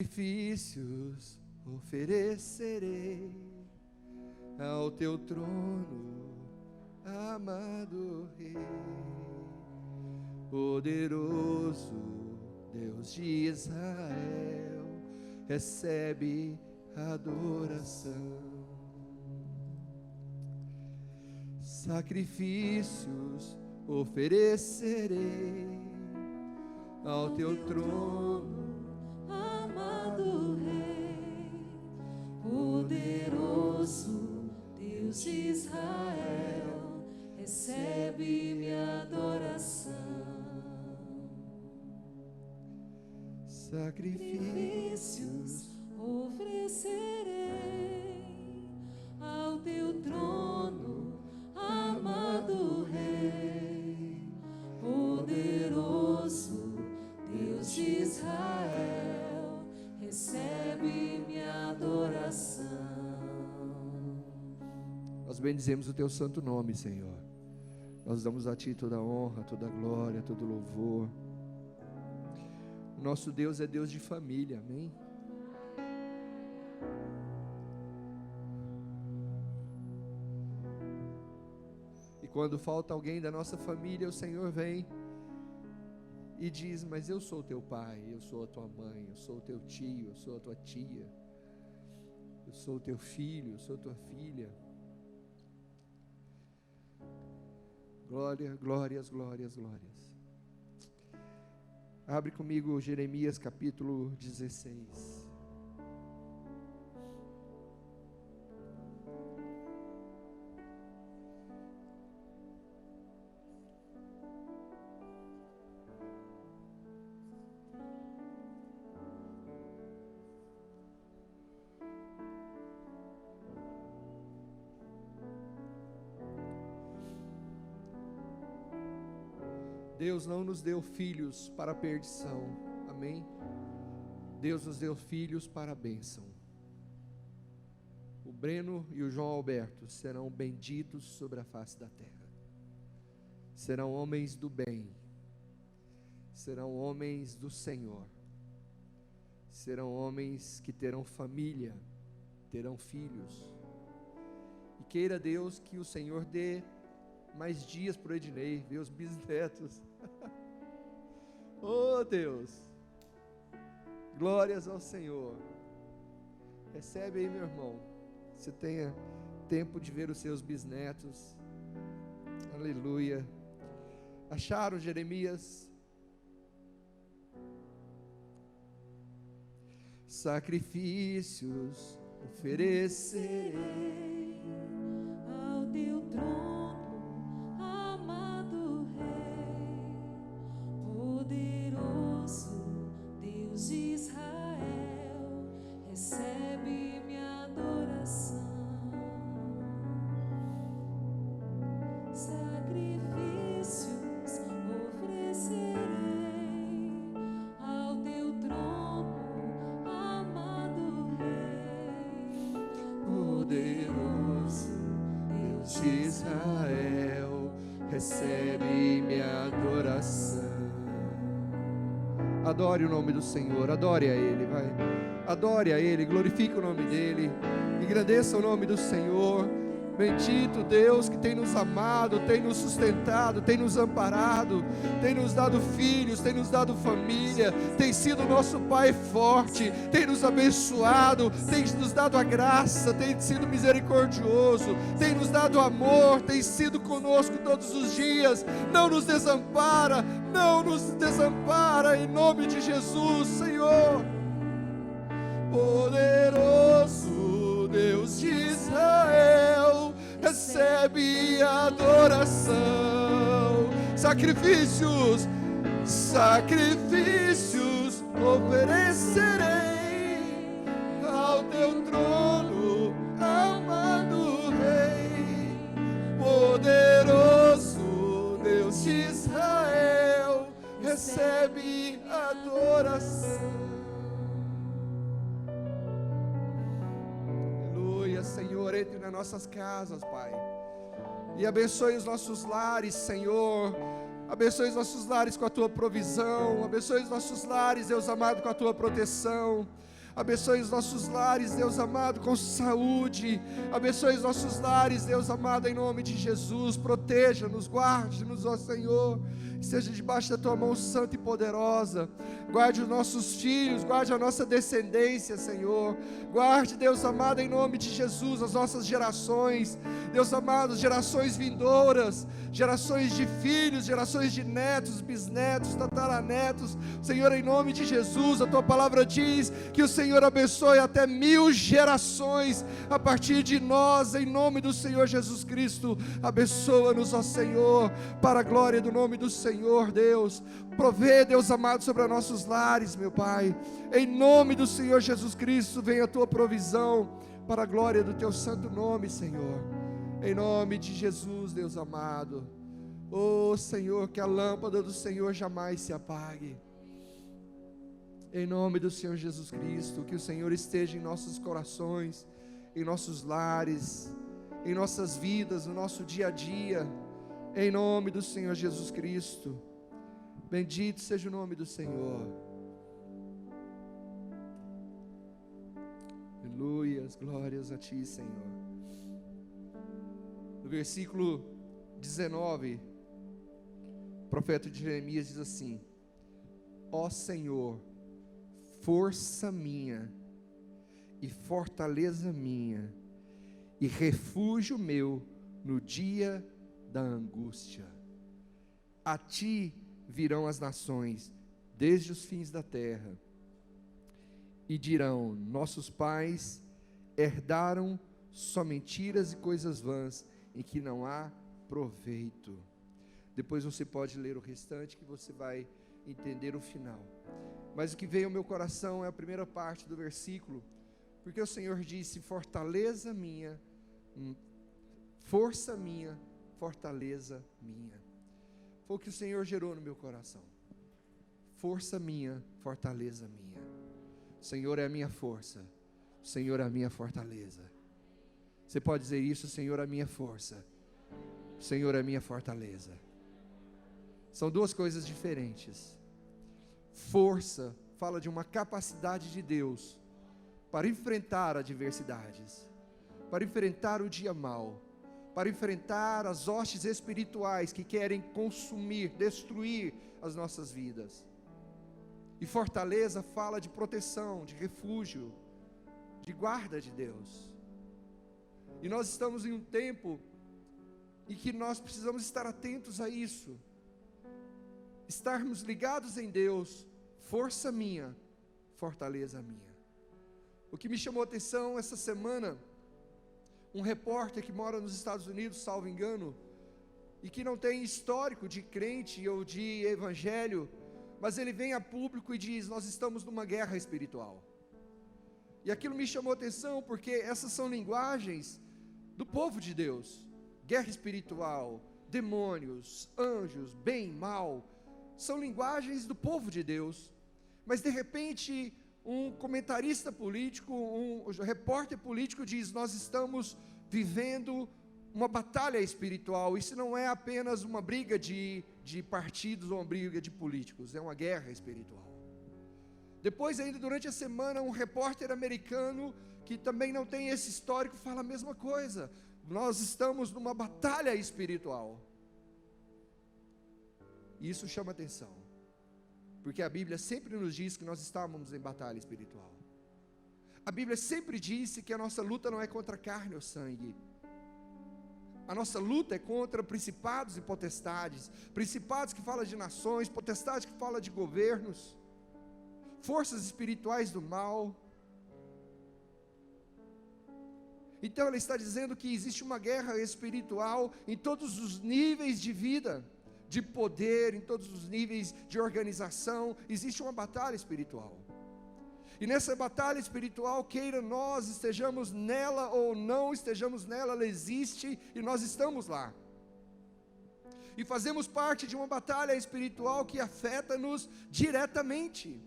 Sacrifícios oferecerei ao teu trono, amado Rei, poderoso Deus de Israel, recebe adoração. Sacrifícios oferecerei ao teu trono, amado Rei, poderoso Deus de Israel, recebe minha adoração. Sacrifícios oferecerei ao teu trono, amado Rei, poderoso Deus de Israel, recebe minha adoração. Nós bendizemos o teu santo nome, Senhor. Nós damos a ti toda a honra, toda a glória, todo o louvor. O nosso Deus é Deus de família, amém? E quando falta alguém da nossa família, o Senhor vem e diz: mas eu sou teu pai, eu sou a tua mãe, eu sou o teu tio, eu sou a tua tia, eu sou o teu filho, eu sou a tua filha. Glória, glórias, glórias, glórias. Abre comigo Jeremias capítulo 16. Deus não nos deu filhos para a perdição, amém? Deus nos deu filhos para a bênção. O Breno e o João Alberto serão benditos sobre a face da terra. Serão homens do bem, serão homens do Senhor, serão homens que terão família, terão filhos. E queira Deus que o Senhor dê mais dias para o Ednei, ver os bisnetos. Oh Deus, glórias ao Senhor. Recebe aí, meu irmão, que você tenha tempo de ver os seus bisnetos. Aleluia. Acharam Jeremias? Sacrifícios oferecerei ao teu trono, amado Rei, poderoso Deus de Israel, recebe minha adoração. Sacrifícios oferecerei ao teu trono, amado Rei, poderoso Deus de Israel, recebe minha adoração. Adore o nome do Senhor, adore a Ele, vai. Adore a Ele, glorifique o nome dEle, engrandeça o nome do Senhor. Bendito Deus que tem nos amado, tem nos sustentado, tem nos amparado, tem nos dado filhos, tem nos dado família, tem sido nosso Pai forte, tem nos abençoado, tem nos dado a graça, tem sido misericordioso, tem nos dado amor, tem sido conosco todos os dias. Não nos desampara, não nos desampara, em nome de Jesus, Senhor. Poderoso Deus de Israel, recebe a adoração. Sacrifícios oferecerei ao teu trono, amado Rei, poderoso Deus de Israel, recebe a adoração. Senhor, entre nas nossas casas, Pai, e abençoe os nossos lares, Senhor. Abençoe os nossos lares com a tua provisão. Abençoe os nossos lares, Deus amado, com a tua proteção. Abençoe os nossos lares, Deus amado, com saúde. Abençoe os nossos lares, Deus amado, em nome de Jesus. Proteja-nos, guarde-nos, ó Senhor. Esteja debaixo da tua mão santa e poderosa. Guarde os nossos filhos, guarde a nossa descendência, Senhor. Guarde, Deus amado, em nome de Jesus, as nossas gerações. Deus amado, gerações vindouras, gerações de filhos, gerações de netos, bisnetos, tataranetos. Senhor, em nome de Jesus, a tua palavra diz que o Senhor abençoe até 1000 gerações a partir de nós, em nome do Senhor Jesus Cristo. Abençoa-nos, ó Senhor, para a glória do nome do Senhor, Deus. Provê, Deus amado, sobre os nossos lares, meu Pai. Em nome do Senhor Jesus Cristo, venha a tua provisão para a glória do teu santo nome, Senhor. Em nome de Jesus, Deus amado. Oh Senhor, que a lâmpada do Senhor jamais se apague. Em nome do Senhor Jesus Cristo, que o Senhor esteja em nossos corações, em nossos lares, em nossas vidas, no nosso dia a dia. Em nome do Senhor Jesus Cristo. Bendito seja o nome do Senhor. Aleluias, glórias a ti, Senhor. No versículo 19, o profeta de Jeremias diz assim: ó Senhor, força minha e fortaleza minha e refúgio meu no dia da angústia. A ti virão as nações desde os fins da terra e dirão: nossos pais herdaram só mentiras e coisas vãs em que não há proveito. Depois você pode ler o restante que você vai entender o final. Mas o que veio ao meu coração é a primeira parte do versículo, porque o Senhor disse: fortaleza minha, força minha, fortaleza minha. Foi o que o Senhor gerou no meu coração. Força minha, fortaleza minha. O Senhor é a minha força, o Senhor é a minha fortaleza. Você pode dizer isso: o Senhor é a minha força, o Senhor é a minha fortaleza. São duas coisas diferentes. Força fala de uma capacidade de Deus para enfrentar adversidades, para enfrentar o dia mau, para enfrentar as hostes espirituais que querem consumir, destruir as nossas vidas. E fortaleza fala de proteção, de refúgio, de guarda de Deus. E nós estamos em um tempo em que nós precisamos estar atentos a isso, estarmos ligados em Deus. Força minha, fortaleza minha. O que me chamou a atenção essa semana, um repórter que mora nos Estados Unidos, salvo engano, e que não tem histórico de crente ou de evangelho, mas ele vem a público e diz: nós estamos numa guerra espiritual. E aquilo me chamou a atenção porque essas são linguagens do povo de Deus. Guerra espiritual, demônios, anjos, bem, mal, são linguagens do povo de Deus. Mas de repente um comentarista político, um repórter político diz: nós estamos vivendo uma batalha espiritual. Isso não é apenas uma briga de partidos ou uma briga de políticos, é uma guerra espiritual. Depois ainda durante a semana, um repórter americano que também não tem esse histórico fala a mesma coisa: nós estamos numa batalha espiritual. E isso chama atenção, porque a Bíblia sempre nos diz que nós estávamos em batalha espiritual. A Bíblia sempre disse que a nossa luta não é contra carne ou sangue. A nossa luta é contra principados e potestades. Principados que falam de nações, potestades que falam de governos, forças espirituais do mal. Então ela está dizendo que existe uma guerra espiritual em todos os níveis de vida, de poder, em todos os níveis de organização. Existe uma batalha espiritual. E nessa batalha espiritual, queira nós estejamos nela ou não estejamos nela, ela existe e nós estamos lá. E fazemos parte de uma batalha espiritual que afeta-nos diretamente.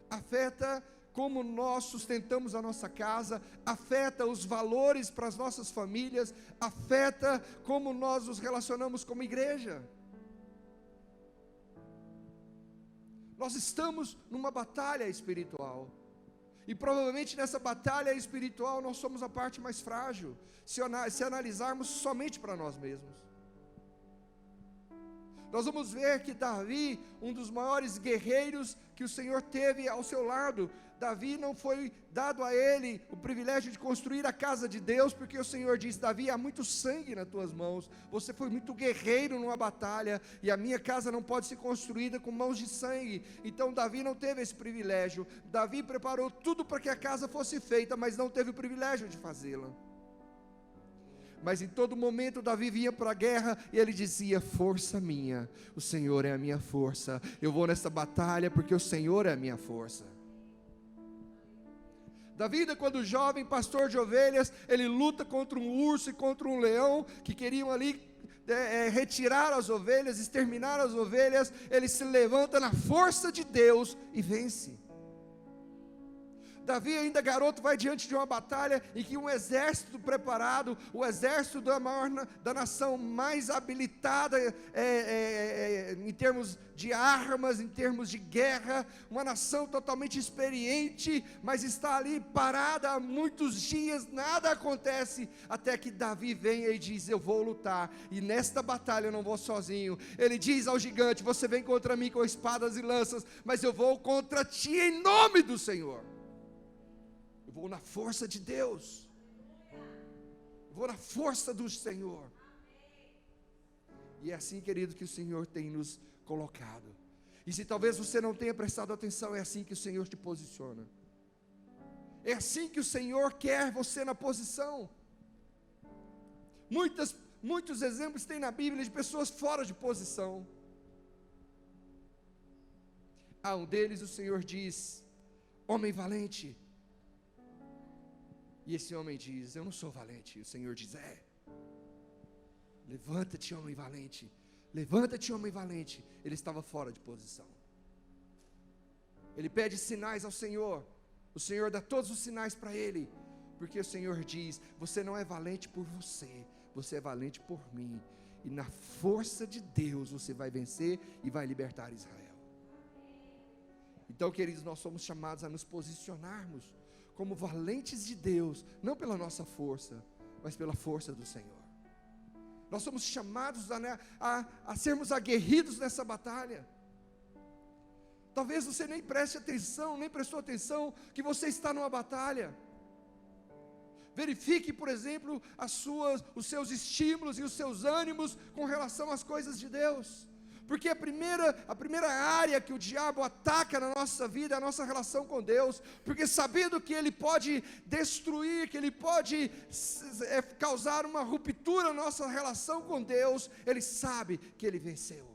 Afeta como nós sustentamos a nossa casa, afeta os valores para as nossas famílias, afeta como nós nos relacionamos como igreja. Nós estamos numa batalha espiritual, e provavelmente nessa batalha espiritual nós somos a parte mais frágil, se analisarmos somente para nós mesmos. Nós vamos ver que Davi, um dos maiores guerreiros que o Senhor teve ao seu lado, Davi não foi dado a ele o privilégio de construir a casa de Deus, porque o Senhor disse: Davi, há muito sangue nas tuas mãos, você foi muito guerreiro numa batalha, e a minha casa não pode ser construída com mãos de sangue. Então Davi não teve esse privilégio. Davi preparou tudo para que a casa fosse feita, mas não teve o privilégio de fazê-la. Mas em todo momento Davi vinha para a guerra e ele dizia: força minha, o Senhor é a minha força, eu vou nessa batalha porque o Senhor é a minha força. Davi, quando jovem, pastor de ovelhas, ele luta contra um urso e contra um leão, que queriam ali retirar as ovelhas, exterminar as ovelhas. Ele se levanta na força de Deus e vence. Davi, ainda garoto, vai diante de uma batalha em que um exército preparado, o exército da nação mais habilitada em termos de armas, em termos de guerra, uma nação totalmente experiente, mas está ali parada há muitos dias, nada acontece, até que Davi vem e diz: eu vou lutar, e nesta batalha eu não vou sozinho. Ele diz ao gigante: você vem contra mim com espadas e lanças, mas eu vou contra ti em nome do Senhor. Vou na força de Deus, vou na força do Senhor. E é assim, querido, que o Senhor tem nos colocado. E se talvez você não tenha prestado atenção, é assim que o Senhor te posiciona. É assim que o Senhor quer você na posição. Muitos exemplos tem na Bíblia de pessoas fora de posição. A um deles o Senhor diz: homem valente. E esse homem diz: eu não sou valente. E o Senhor diz: levanta-te, homem valente. Levanta-te, homem valente. Ele estava fora de posição. Ele pede sinais ao Senhor. O Senhor dá todos os sinais para ele, porque o Senhor diz: você não é valente por você, você é valente por mim. E na força de Deus você vai vencer e vai libertar Israel. Então, queridos, nós somos chamados a nos posicionarmos como valentes de Deus, não pela nossa força, mas pela força do Senhor. Nós somos chamados a sermos aguerridos nessa batalha. Talvez você nem preste atenção, nem prestou atenção que você está numa batalha. Verifique, por exemplo, os seus estímulos e os seus ânimos com relação às coisas de Deus. Porque a primeira área que o diabo ataca na nossa vida é a nossa relação com Deus. Porque sabendo que ele pode destruir, que ele pode causar uma ruptura na nossa relação com Deus, ele sabe que ele venceu.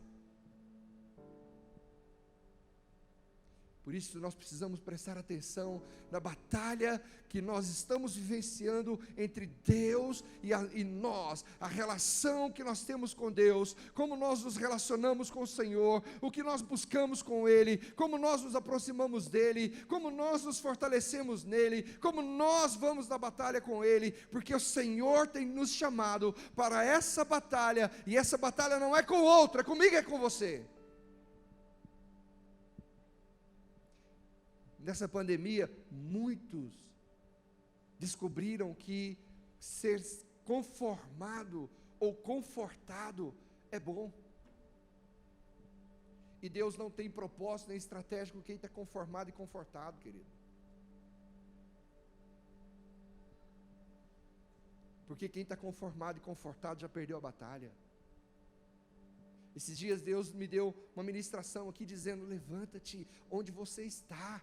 Por isso nós precisamos prestar atenção na batalha que nós estamos vivenciando entre Deus e nós, a relação que nós temos com Deus, como nós nos relacionamos com o Senhor, o que nós buscamos com Ele, como nós nos aproximamos dEle, como nós nos fortalecemos nele, como nós vamos na batalha com Ele, porque o Senhor tem nos chamado para essa batalha, e essa batalha não é com outro, é comigo, é com você. Nessa pandemia, muitos descobriram que ser conformado ou confortado é bom. E Deus não tem propósito nem estratégia com quem está conformado e confortado, querido. Porque quem está conformado e confortado já perdeu a batalha. Esses dias Deus me deu uma ministração aqui dizendo: levanta-te onde você está.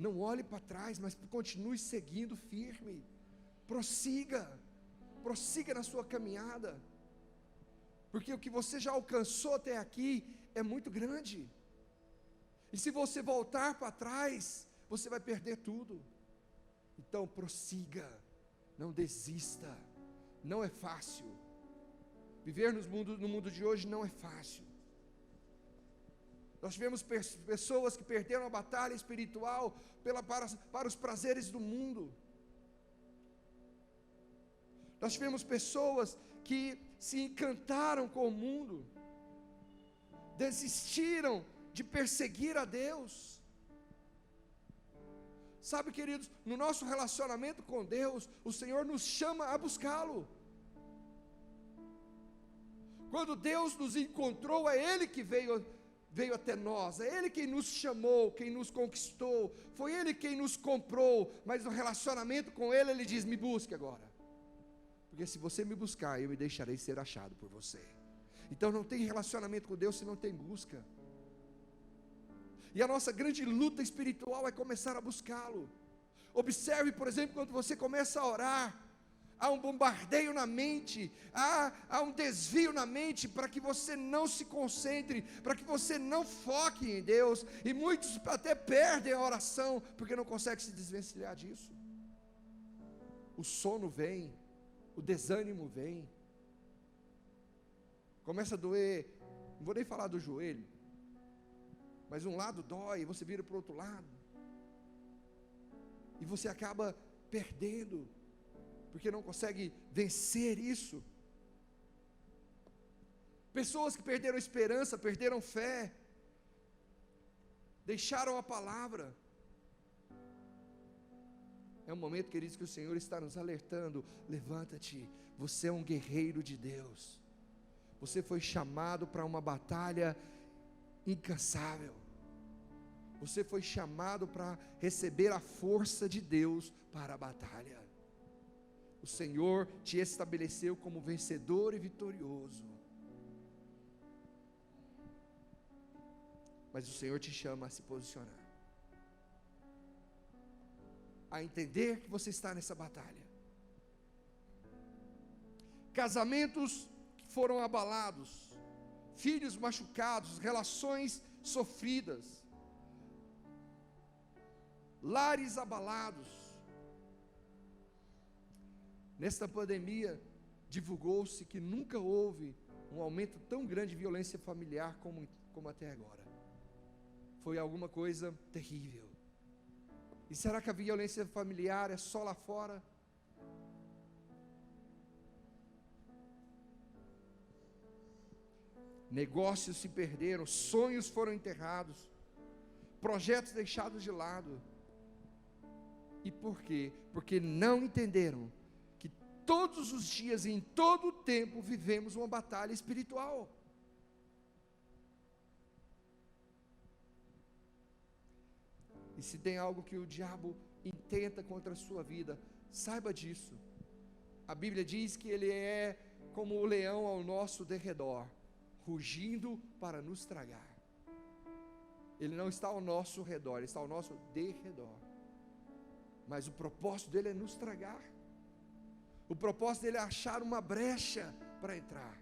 Não olhe para trás, mas continue seguindo firme. Prossiga na sua caminhada. Porque o que você já alcançou até aqui é muito grande. E se você voltar para trás, você vai perder tudo. Então prossiga, não desista. Não é fácil. Viver no mundo de hoje não é fácil. Nós tivemos pessoas que perderam a batalha espiritual para os prazeres do mundo. Nós tivemos pessoas que se encantaram com o mundo, desistiram de perseguir a Deus. Sabe, queridos, no nosso relacionamento com Deus, o Senhor nos chama a buscá-lo. Quando Deus nos encontrou, é Ele que veio até nós, é Ele quem nos chamou, quem nos conquistou, foi Ele quem nos comprou, mas no relacionamento com Ele, Ele diz: me busque agora, porque se você me buscar, eu me deixarei ser achado por você. Então não tem relacionamento com Deus se não tem busca. E a nossa grande luta espiritual é começar a buscá-lo. Observe, por exemplo, quando você começa a orar, há um bombardeio na mente, há um desvio na mente, para que você não se concentre, para que você não foque em Deus, e muitos até perdem a oração, porque não conseguem se desvencilhar disso. O sono vem, o desânimo vem, começa a doer, não vou nem falar do joelho, mas um lado dói, você vira para o outro lado, e você acaba perdendo, porque não consegue vencer isso. Pessoas que perderam esperança, perderam fé, deixaram a palavra. É um momento, queridos, que o Senhor está nos alertando: levanta-te, você é um guerreiro de Deus, você foi chamado para uma batalha incansável, você foi chamado para receber a força de Deus para a batalha. O Senhor te estabeleceu como vencedor e vitorioso, mas o Senhor te chama a se posicionar, a entender que você está nessa batalha. Casamentos que foram abalados, filhos machucados, relações sofridas, lares abalados. Nesta pandemia, divulgou-se que nunca houve um aumento tão grande de violência familiar como até agora. Foi alguma coisa terrível. E será que a violência familiar é só lá fora? Negócios se perderam, sonhos foram enterrados, projetos deixados de lado. E por quê? Porque não entenderam que todos os dias e em todo o tempo vivemos uma batalha espiritual. E se tem algo que o diabo intenta contra a sua vida, saiba disso. A Bíblia diz que ele é como o leão ao nosso derredor, rugindo para nos tragar. Ele não está ao nosso redor, ele está ao nosso derredor. Mas o propósito dele é nos tragar. O propósito dele é achar uma brecha para entrar.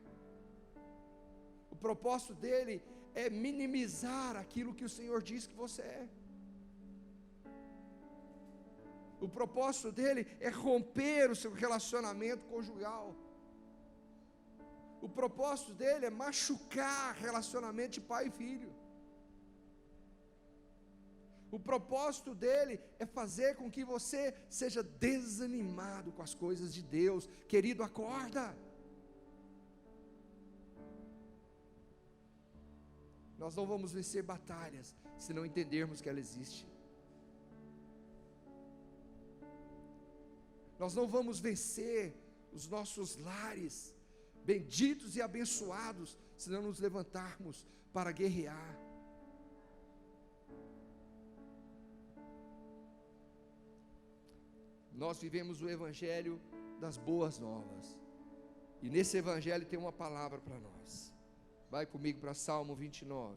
O propósito dele é minimizar aquilo que o Senhor diz que você é. O propósito dele é romper o seu relacionamento conjugal. O propósito dele é machucar relacionamento de pai e filho. O propósito dele é fazer com que você seja desanimado com as coisas de Deus. Querido, acorda. Nós não vamos vencer batalhas se não entendermos que ela existe. Nós não vamos vencer os nossos lares benditos e abençoados se não nos levantarmos para guerrear. Nós vivemos o evangelho das boas novas, e nesse evangelho tem uma palavra para nós. Vai comigo para Salmo 29.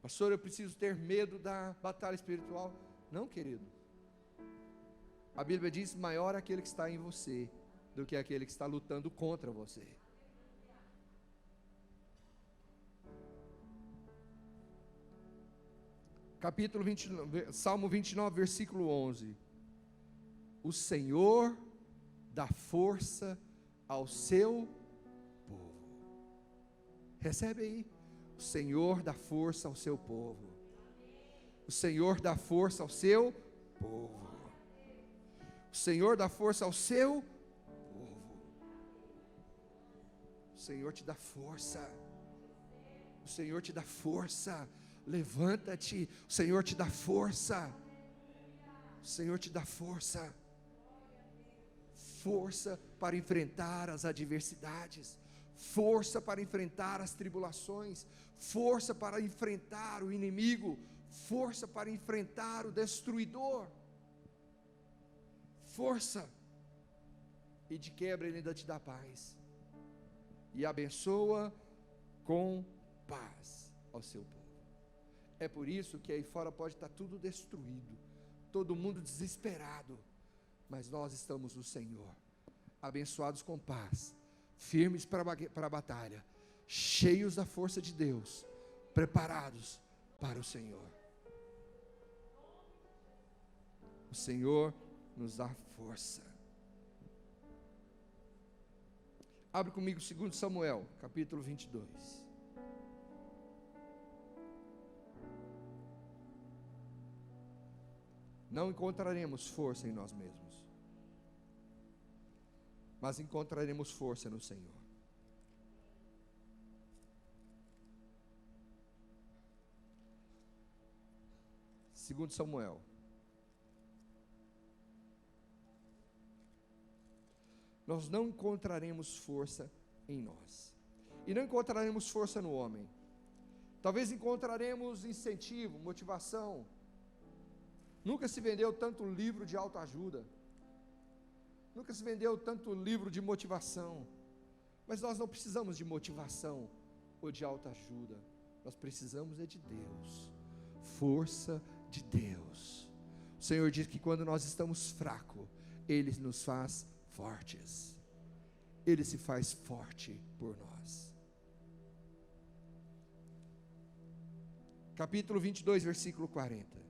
Pastor, eu preciso ter medo da batalha espiritual. Não, querido. A Bíblia diz: maior é aquele que está em você do que aquele que está lutando contra você. capítulo 29, Salmo 29, versículo 11. O Senhor dá força ao seu povo. Recebe aí. O Senhor dá força ao seu povo. O Senhor dá força ao seu povo. O Senhor dá força ao seu povo. O Senhor te dá força. O Senhor te dá força. Levanta-te. O Senhor te dá força. O Senhor te dá força. Força para enfrentar as adversidades. Força para enfrentar as tribulações. Força para enfrentar o inimigo. Força para enfrentar o destruidor. Força. E de quebra Ele ainda te dá paz. E abençoa com paz ao seu povo. É por isso que aí fora pode estar tudo destruído, todo mundo desesperado, mas nós estamos no Senhor, abençoados com paz, firmes para a batalha, cheios da força de Deus, preparados para o Senhor. O Senhor nos dá força. Abre comigo 2 Samuel, capítulo 22. Não encontraremos força em nós mesmos, mas encontraremos força no Senhor. Segundo Samuel. Nós não encontraremos força em nós. E não encontraremos força no homem. Talvez encontraremos incentivo, motivação. Nunca se vendeu tanto livro de autoajuda. Nunca se vendeu tanto livro de motivação. Mas nós não precisamos de motivação ou de autoajuda. Nós precisamos é de Deus. Força de Deus. O Senhor diz que quando nós estamos fracos, Ele nos faz fortes. Ele se faz forte por nós. Capítulo 22, versículo 40.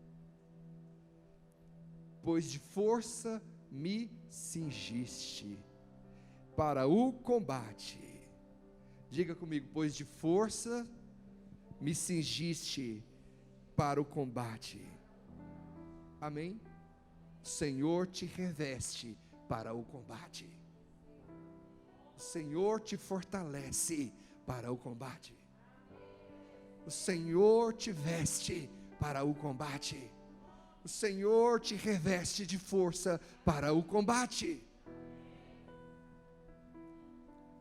Pois de força me cingiste para o combate. Diga comigo, pois de força me cingiste para o combate. Amém? O Senhor te reveste para o combate. O Senhor te fortalece para o combate. O Senhor te veste para o combate. O Senhor te reveste de força para o combate.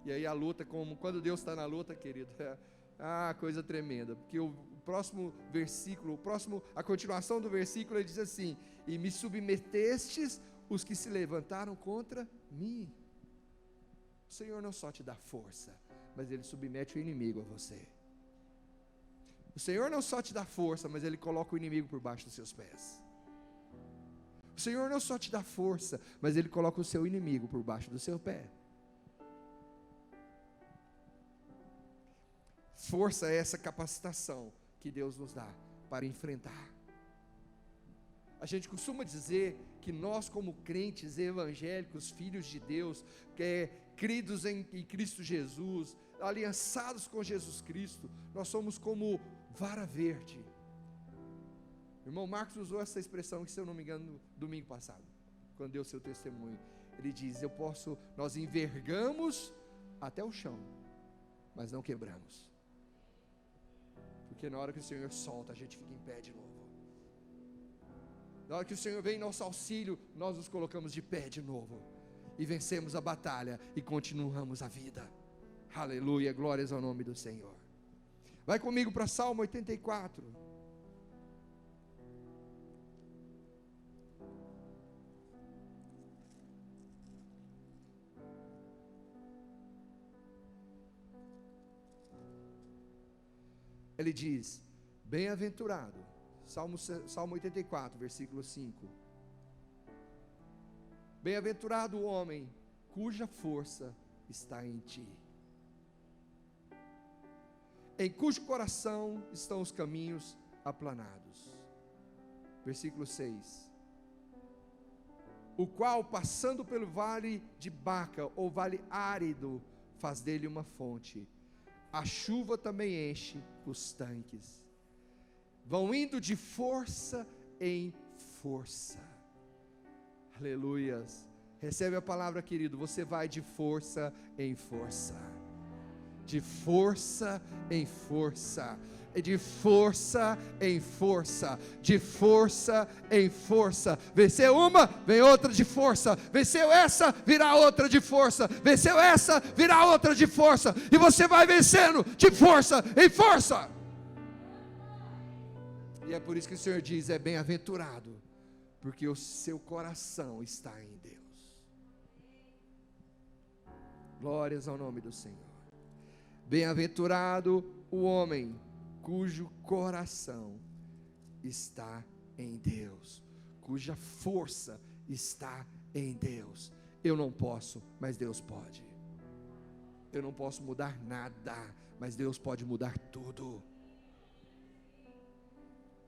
E aí a luta, como quando Deus está na luta, querido, coisa tremenda, porque o próximo versículo, a continuação do versículo, ele diz assim: e me submetestes os que se levantaram contra mim. O Senhor não só te dá força, mas Ele submete o inimigo a você. O Senhor não só te dá força, mas Ele coloca o inimigo por baixo dos seus pés. O Senhor não só te dá força, mas Ele coloca o seu inimigo por baixo do seu pé. Força é essa capacitação que Deus nos dá para enfrentar. A gente costuma dizer que nós, como crentes evangélicos, filhos de Deus, cridos em Cristo Jesus, aliançados com Jesus Cristo, nós somos como vara verde. O irmão Marcos usou essa expressão, que se eu não me engano, no domingo passado, quando deu seu testemunho. Ele diz: nós envergamos até o chão, mas não quebramos. Porque na hora que o Senhor solta, a gente fica em pé de novo. Na hora que o Senhor vem em nosso auxílio, nós nos colocamos de pé de novo. E vencemos a batalha e continuamos a vida. Aleluia, glórias ao nome do Senhor. Vai comigo para Salmo 84. Ele diz: bem-aventurado, Salmo 84, versículo 5. Bem-aventurado o homem cuja força está em ti, em cujo coração estão os caminhos aplanados. Versículo 6. O qual, passando pelo vale de Baca, ou vale árido, faz dele uma fonte. A chuva também enche os tanques. Vão indo de força em força. Aleluias. Recebe a palavra, querido. Você vai de força em força. De força em força. De força em força. De força em força. Venceu uma, vem outra de força. Venceu essa, virá outra de força. Venceu essa, virá outra de força. E você vai vencendo de força em força. E é por isso que o Senhor diz: é bem-aventurado, porque o seu coração está em Deus. Glórias ao nome do Senhor. Bem-aventurado o homem cujo coração está em Deus, cuja força está em Deus. Eu não posso, mas Deus pode. Eu não posso mudar nada, mas Deus pode mudar tudo.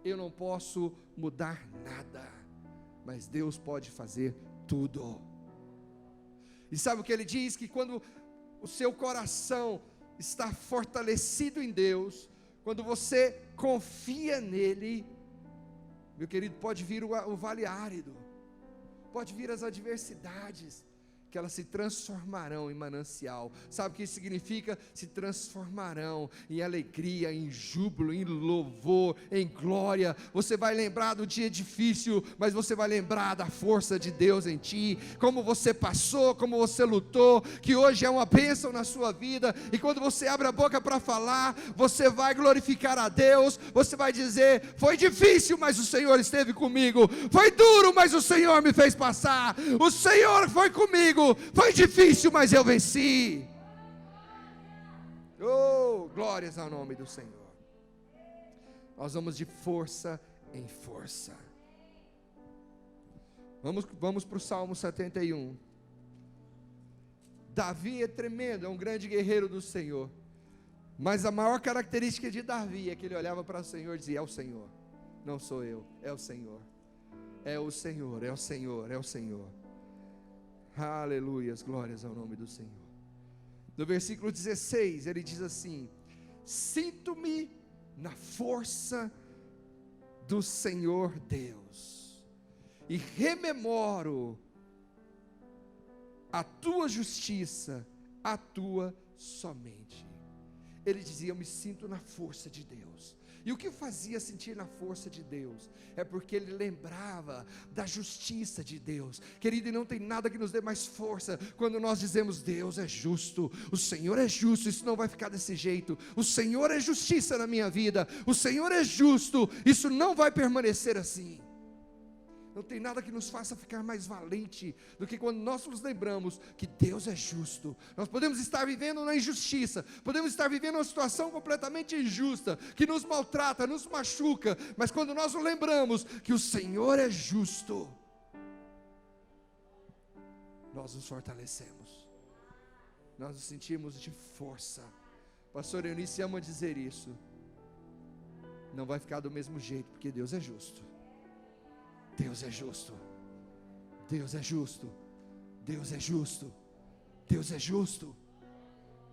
Eu não posso mudar nada, mas Deus pode fazer tudo. E sabe o que ele diz? Que quando o seu coração está fortalecido em Deus, quando você confia nele, meu querido, pode vir o vale árido, pode vir as adversidades, que elas se transformarão em manancial. Sabe o que isso significa? Se transformarão em alegria, em júbilo, em louvor, em glória. Você vai lembrar do dia difícil, mas você vai lembrar da força de Deus em ti, como você passou, como você lutou, que hoje é uma bênção na sua vida. E quando você abre a boca para falar, você vai glorificar a Deus. Você vai dizer: foi difícil, mas o Senhor esteve comigo. Foi duro, mas o Senhor me fez passar. O Senhor foi comigo. Foi difícil, mas eu venci. Oh, glórias ao nome do Senhor. Nós vamos de força em força. Vamos para o Salmo 71. Davi é tremendo, é um grande guerreiro do Senhor. Mas a maior característica de Davi é que ele olhava para o Senhor e dizia: é o Senhor, não sou eu, é o Senhor. É o Senhor, é o Senhor, é o Senhor. Aleluias, glórias ao nome do Senhor. No versículo 16 ele diz assim: sinto-me na força do Senhor Deus, e rememoro a tua justiça, a tua somente. Ele dizia: eu me sinto na força de Deus. E o que o fazia sentir na força de Deus? É porque ele lembrava da justiça de Deus. Querido, e não tem nada que nos dê mais força quando nós dizemos: Deus é justo, o Senhor é justo. Isso não vai ficar desse jeito. O Senhor é justiça na minha vida, o Senhor é justo. Isso não vai permanecer assim. Não tem nada que nos faça ficar mais valente do que quando nós nos lembramos que Deus é justo. Nós podemos estar vivendo na injustiça, podemos estar vivendo uma situação completamente injusta, que nos maltrata, nos machuca, mas quando nós nos lembramos que o Senhor é justo, nós nos fortalecemos, nós nos sentimos de força. Pastor Eunice ama dizer isso. Não vai ficar do mesmo jeito, porque Deus é justo. Deus é justo, Deus é justo, Deus é justo, Deus é justo,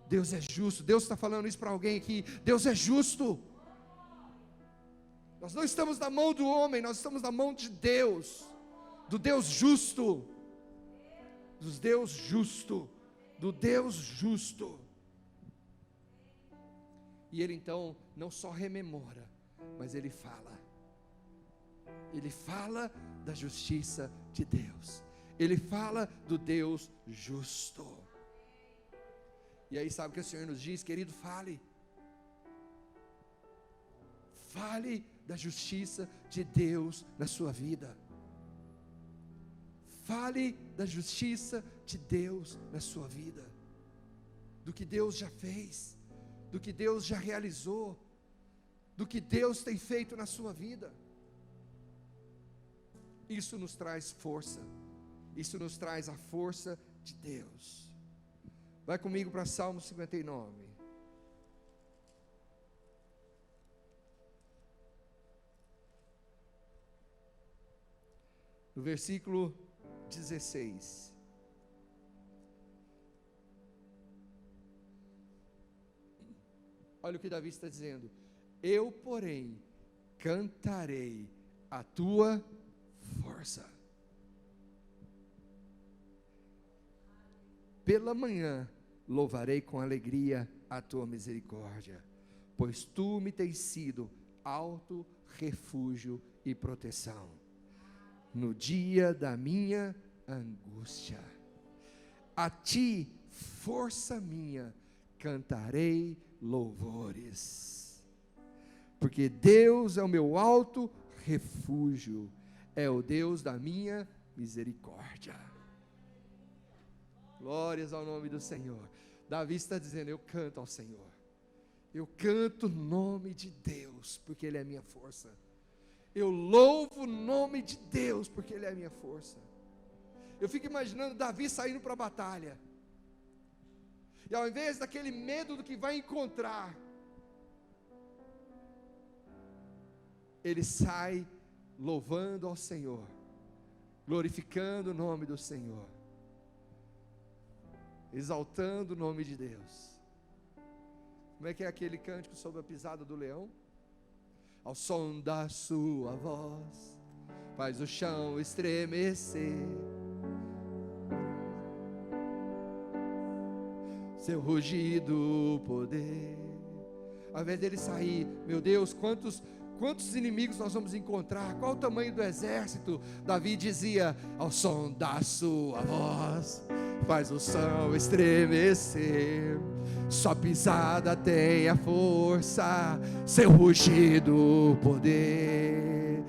Deus é justo. Deus está falando isso para alguém aqui. Deus é justo. Nós não estamos na mão do homem, nós estamos na mão de Deus, do Deus justo, do Deus justo, do Deus justo. E ele então não só rememora, mas ele fala. Ele fala da justiça de Deus. Ele fala do Deus justo. E aí sabe o que o Senhor nos diz? Querido, fale. Fale da justiça de Deus na sua vida. Fale da justiça de Deus na sua vida. Do que Deus já fez, do que Deus já realizou, do que Deus tem feito na sua vida. Isso nos traz força. Isso nos traz a força de Deus. Vai comigo para Salmo 59. no versículo 16. Olha o que Davi está dizendo: eu, porém, cantarei a tua força. Pela manhã louvarei com alegria a tua misericórdia, pois tu me tens sido alto refúgio e proteção no dia da minha angústia. A ti, força minha, cantarei louvores, porque Deus é o meu alto refúgio, é o Deus da minha misericórdia. Glórias ao nome do Senhor. Davi está dizendo: eu canto ao Senhor, eu canto o nome de Deus, porque Ele é a minha força. Eu louvo o nome de Deus, porque Ele é a minha força. Eu fico imaginando Davi saindo para a batalha, e ao invés daquele medo do que vai encontrar, ele sai louvando ao Senhor, glorificando o nome do Senhor, exaltando o nome de Deus. Como é que é aquele cântico sobre a pisada do leão? Ao som da sua voz, faz o chão estremecer, seu rugido poder. Ao invés dele sair, meu Deus, quantos inimigos nós vamos encontrar? Qual o tamanho do exército? Davi dizia: ao som da sua voz, faz o chão estremecer, sua pisada tem a força, seu rugido poder.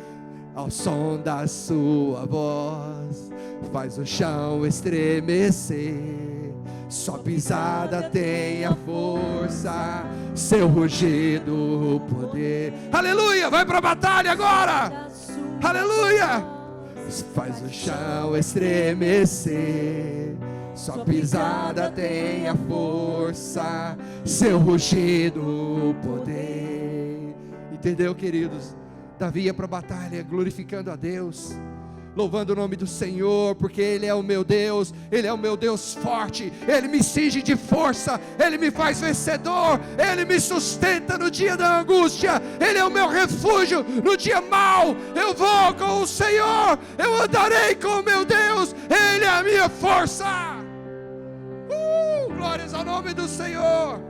Ao som da sua voz, faz o chão estremecer, sua pisada tem a força, seu rugido poder. Aleluia, vai para a batalha agora. Aleluia. Faz o chão estremecer, sua pisada tem a força, seu rugido poder. Entendeu, queridos? Davi ia para a batalha glorificando a Deus, louvando o nome do Senhor, porque Ele é o meu Deus, Ele é o meu Deus forte, Ele me cinge de força, Ele me faz vencedor, Ele me sustenta no dia da angústia, Ele é o meu refúgio no dia mau. Eu vou com o Senhor, eu andarei com o meu Deus, Ele é a minha força. Glórias ao nome do Senhor.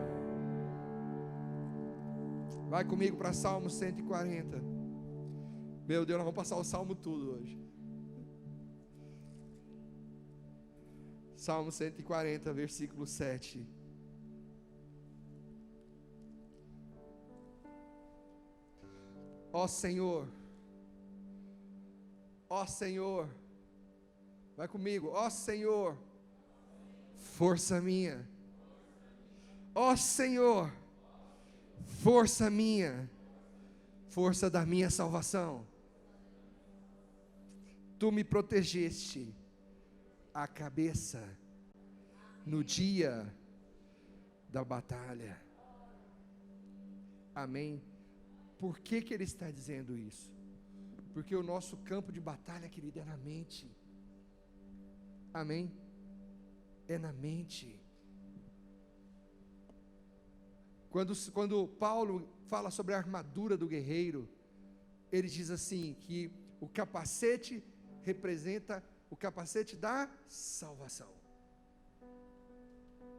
Vai comigo para Salmo 140. Meu Deus, nós vamos passar o Salmo tudo hoje. Salmo 140, versículo 7. Ó Senhor, vai comigo, ó Senhor, força minha. Ó Senhor, força minha, força da minha salvação. Tu me protegeste a cabeça no dia da batalha. Amém? Por que ele está dizendo isso? Porque o nosso campo de batalha, querido, é na mente. Amém? É na mente. Quando Paulo fala sobre a armadura do guerreiro, ele diz assim, que o capacete representa o capacete da salvação.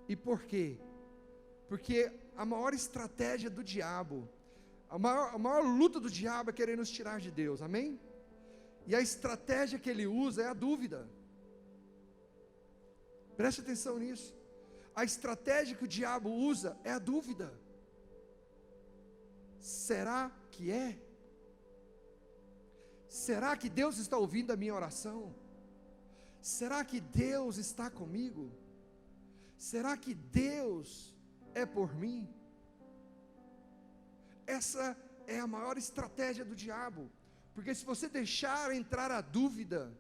E por quê? Porque a maior estratégia do diabo, a maior luta do diabo é querer nos tirar de Deus, amém? E a estratégia que ele usa é a dúvida. Preste atenção nisso. A estratégia que o diabo usa é a dúvida. Será que é? Será que Deus está ouvindo a minha oração? Será que Deus está comigo? Será que Deus é por mim? Essa é a maior estratégia do diabo, porque se você deixar entrar a dúvida,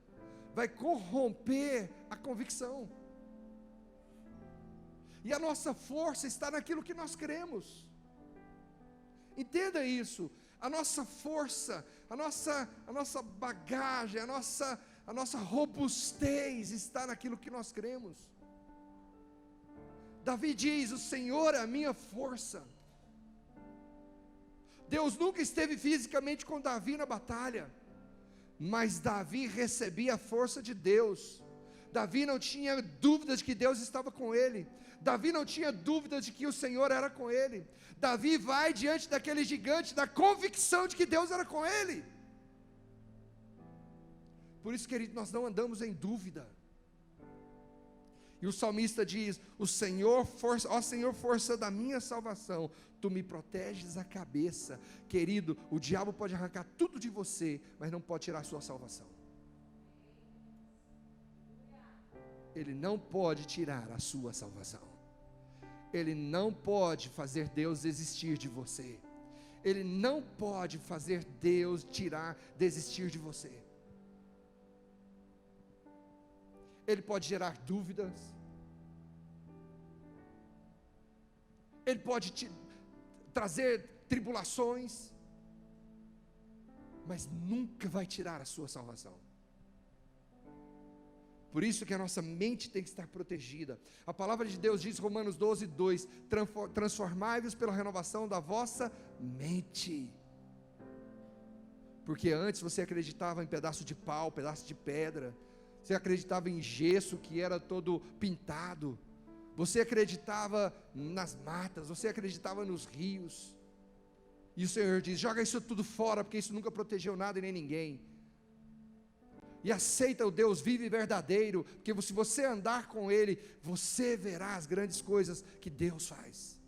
vai corromper a convicção, e a nossa força está naquilo que nós cremos. Entenda isso. A nossa força, a nossa bagagem, nossa robustez está naquilo que nós cremos. Davi diz: o Senhor é a minha força. Deus nunca esteve fisicamente com Davi na batalha, mas Davi recebia a força de Deus. Davi não tinha dúvida de que Deus estava com ele. Davi não tinha dúvida de que o Senhor era com ele. Davi vai diante daquele gigante da convicção de que Deus era com ele. Por isso, querido, nós não andamos em dúvida. E o salmista diz: o Senhor, força, ó Senhor, força da minha salvação, tu me proteges a cabeça. Querido, o diabo pode arrancar tudo de você, mas não pode tirar a sua salvação. Ele não pode tirar a sua salvação. Ele não pode fazer Deus desistir de você. Ele não pode fazer Deus desistir de você. Ele pode gerar dúvidas. Ele pode trazer tribulações, mas nunca vai tirar a sua salvação. Por isso que a nossa mente tem que estar protegida. A palavra de Deus diz, Romanos 12:2, transformai-vos pela renovação da vossa mente. Porque antes você acreditava em pedaço de pau, pedaço de pedra. Você acreditava em gesso que era todo pintado. Você acreditava nas matas, você acreditava nos rios. E o Senhor diz: joga isso tudo fora, porque isso nunca protegeu nada e nem ninguém. E aceita o Deus vivo e verdadeiro, porque se você andar com Ele, você verá as grandes coisas que Deus faz.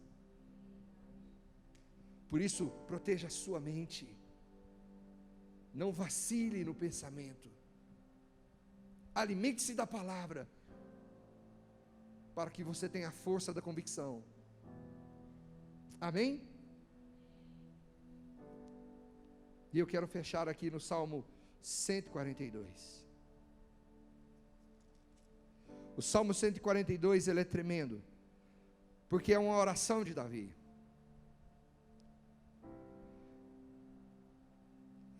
Por isso, proteja a sua mente. Não vacile no pensamento. Alimente-se da palavra, para que você tenha a força da convicção. Amém? E eu quero fechar aqui no Salmo 142. O Salmo 142, ele é tremendo, porque é uma oração de Davi.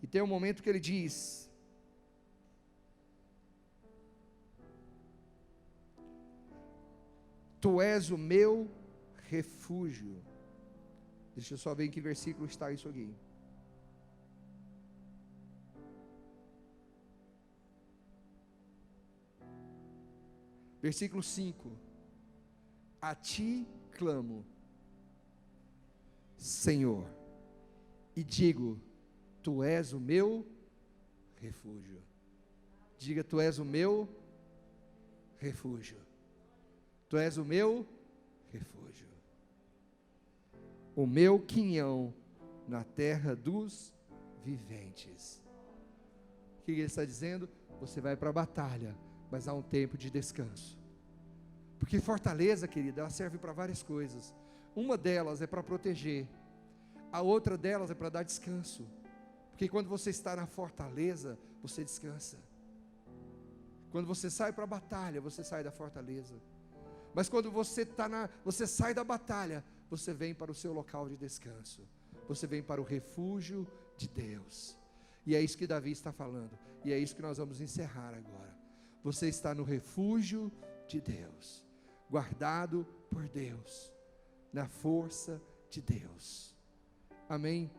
E tem um momento que ele diz: tu és o meu refúgio. Deixa eu só ver em que versículo está isso aqui. Versículo 5: a ti clamo, Senhor, e digo: tu és o meu refúgio. Diga: tu és o meu refúgio. Tu és o meu refúgio, o meu quinhão na terra dos viventes. O que ele está dizendo? Você vai para a batalha, mas há um tempo de descanso. Porque fortaleza, querida, ela serve para várias coisas. Uma delas é para proteger, a outra delas é para dar descanso. Porque quando você está na fortaleza, você descansa. Quando você sai para a batalha, você sai da fortaleza. Mas quando você sai da batalha, você vem para o seu local de descanso. Você vem para o refúgio de Deus. E é isso que Davi está falando. E é isso que nós vamos encerrar agora. Você está no refúgio de Deus, guardado por Deus, na força de Deus. Amém?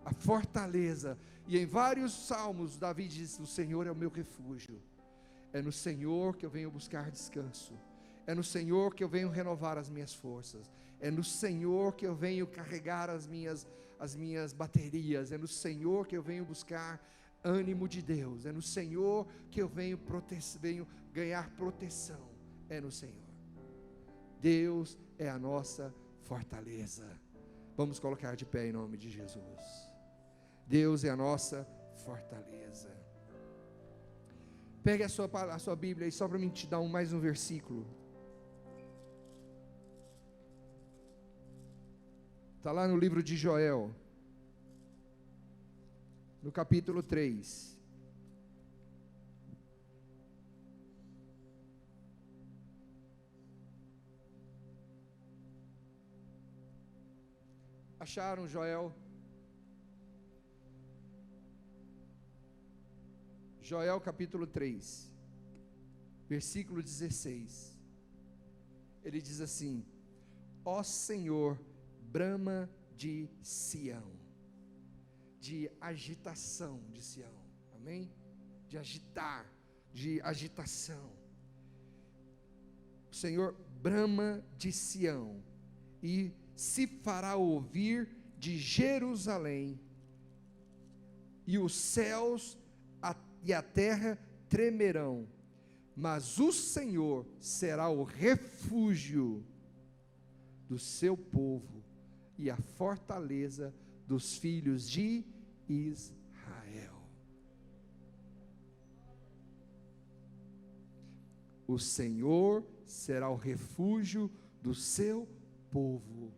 A fortaleza. E em vários salmos, Davi diz: o Senhor é o meu refúgio. É no Senhor que eu venho buscar descanso. É no Senhor que eu venho renovar as minhas forças. É no Senhor que eu venho carregar as minhas baterias. É no Senhor que eu venho buscar ânimo de Deus. É no Senhor que eu venho ganhar proteção. É no Senhor. Deus é a nossa fortaleza. Vamos colocar de pé em nome de Jesus. Deus é a nossa fortaleza. Pegue a sua Bíblia aí, só para mim te dar mais um versículo. Está lá no livro de Joel, no capítulo 3. Acharam, Joel? Joel capítulo 3, versículo 16. Ele diz assim: ó Senhor, brama de Sião, de agitação de Sião, amém? De agitar, de agitação. O Senhor brama de Sião e se fará ouvir de Jerusalém, e os céus e a terra tremerão, mas o Senhor será o refúgio do seu povo e a fortaleza dos filhos de Israel. O Senhor será o refúgio do seu povo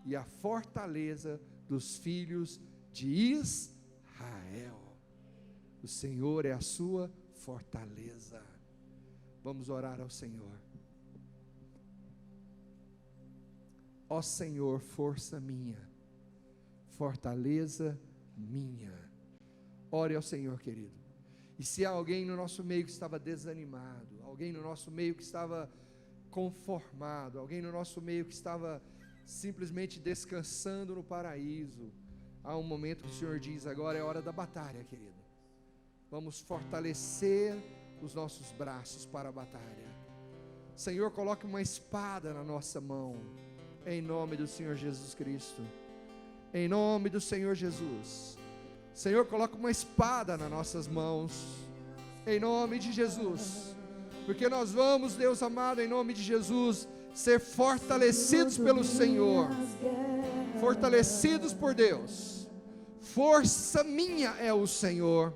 e a fortaleza dos filhos de Israel. O Senhor é a sua fortaleza. Vamos orar ao Senhor. Ó Senhor, força minha, fortaleza minha. Ore ao Senhor, querido. E se há alguém no nosso meio que estava desanimado, alguém no nosso meio que estava conformado, alguém no nosso meio que estava simplesmente descansando no paraíso, há um momento que o Senhor diz: agora é hora da batalha, querido. Vamos fortalecer os nossos braços para a batalha. Senhor, coloque uma espada na nossa mão, em nome do Senhor Jesus Cristo, em nome do Senhor Jesus. Senhor, coloque uma espada nas nossas mãos, em nome de Jesus, porque nós vamos, Deus amado, em nome de Jesus, ser fortalecidos pelo Senhor, fortalecidos por Deus. Força minha é o Senhor,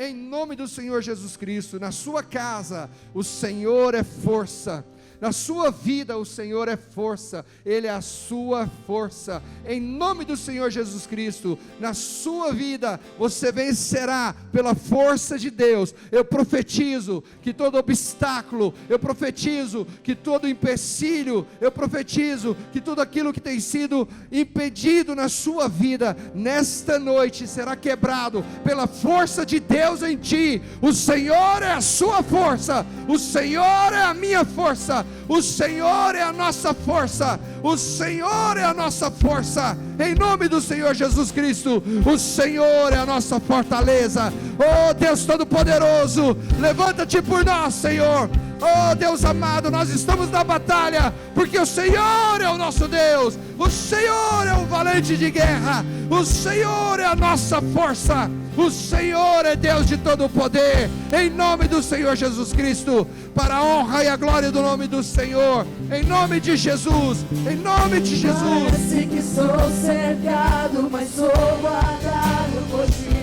em nome do Senhor Jesus Cristo. Na sua casa, o Senhor é força. Na sua vida, o Senhor é força. Ele é a sua força. Em nome do Senhor Jesus Cristo, na sua vida, você vencerá pela força de Deus. Eu profetizo que todo obstáculo, eu profetizo que todo empecilho, eu profetizo que tudo aquilo que tem sido impedido na sua vida, nesta noite será quebrado pela força de Deus em ti. O Senhor é a sua força. O Senhor é a minha força. O Senhor é a nossa força. O Senhor é a nossa força. Em nome do Senhor Jesus Cristo, o Senhor é a nossa fortaleza. Oh Deus Todo-Poderoso, levanta-te por nós, Senhor. Oh Deus amado, nós estamos na batalha, porque o Senhor é o nosso Deus. O Senhor é o valente de guerra. O Senhor é a nossa força. O Senhor é Deus de todo o poder. Em nome do Senhor Jesus Cristo, para a honra e a glória do nome do Senhor, em nome de Jesus, em nome de Jesus. Parece que sou cercado, mas sou guardado por ti.